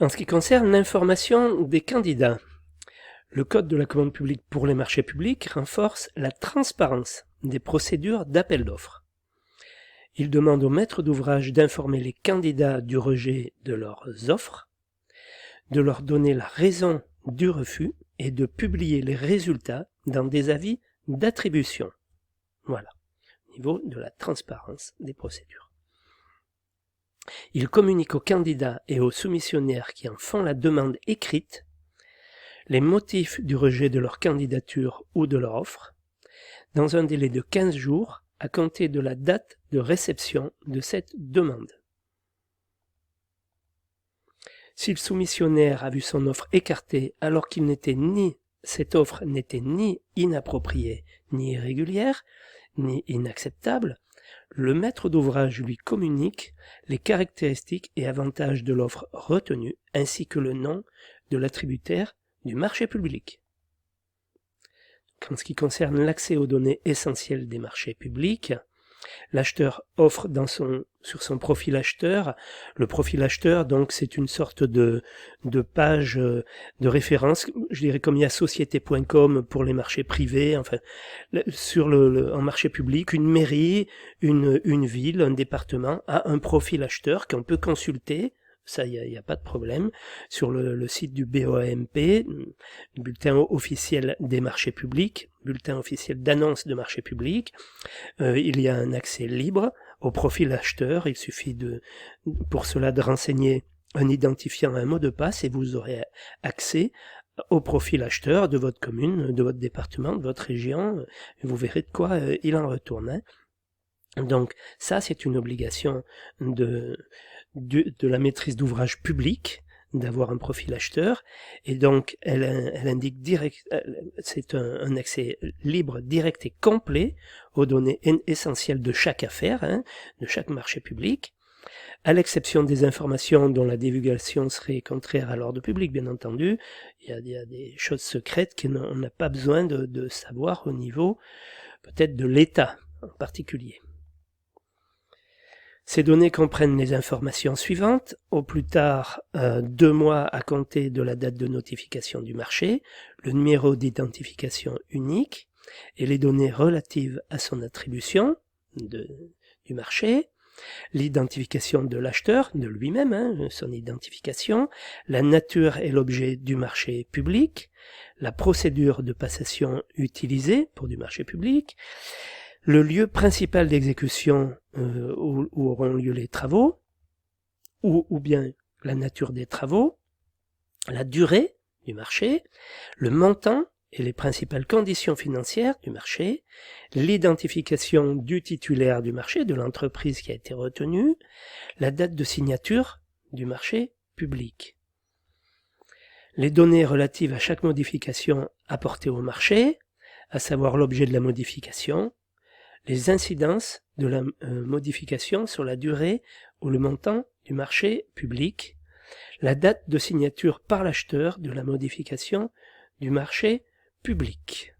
En ce qui concerne l'information des candidats, le Code de la commande publique pour les marchés publics renforce la transparence des procédures d'appel d'offres. Il demande aux maîtres d'ouvrage d'informer les candidats du rejet de leurs offres, de leur donner la raison du refus et de publier les résultats dans des avis d'attribution. Voilà, au niveau de la transparence des procédures. Il communique aux candidats et aux soumissionnaires qui en font la demande écrite les motifs du rejet de leur candidature ou de leur offre, dans un délai de 15 jours à compter de la date de réception de cette demande. Si le soumissionnaire a vu son offre écartée alors qu'il n'était cette offre n'était ni inappropriée, ni irrégulière, ni inacceptable, le maître d'ouvrage lui communique les caractéristiques et avantages de l'offre retenue, ainsi que le nom de l'attributaire du marché public. En ce qui concerne l'accès aux données essentielles des marchés publics, l'acheteur offre sur son profil acheteur. Le profil acheteur, donc, c'est une sorte de page de référence, je dirais comme il y a société.com pour les marchés privés, enfin, en marché public, une mairie, une ville, un département a un profil acheteur qu'on peut consulter. Ça, il n'y a pas de problème. Sur le site du BOAMP, bulletin officiel des marchés publics, bulletin officiel d'annonce de marchés publics, il y a un accès libre au profil acheteur. Il suffit pour cela de renseigner un identifiant, un mot de passe, et vous aurez accès au profil acheteur de votre commune, de votre département, de votre région. Vous verrez de quoi il en retourne. Hein. Donc ça, c'est une obligation de la maîtrise d'ouvrage public, d'avoir un profil acheteur, et donc elle indique c'est un accès libre, direct et complet aux données essentielles de chaque affaire, hein, de chaque marché public, à l'exception des informations dont la divulgation serait contraire à l'ordre public, bien entendu. Il y a des choses secrètes qu'on n'a pas besoin de savoir au niveau peut-être de l'État en particulier. Ces données comprennent les informations suivantes: au plus tard 2 mois à compter de la date de notification du marché, le numéro d'identification unique et les données relatives à son attribution du marché, l'identification de l'acheteur, de lui-même, hein, son identification, la nature et l'objet du marché public, la procédure de passation utilisée pour du marché public, le lieu principal d'exécution où auront lieu les travaux, ou bien la nature des travaux, la durée du marché, le montant et les principales conditions financières du marché, l'identification du titulaire du marché, de l'entreprise qui a été retenue, la date de signature du marché public. Les données relatives à chaque modification apportée au marché, à savoir l'objet de la modification, les incidences de la modification sur la durée ou le montant du marché public, la date de signature par l'acheteur de la modification du marché public.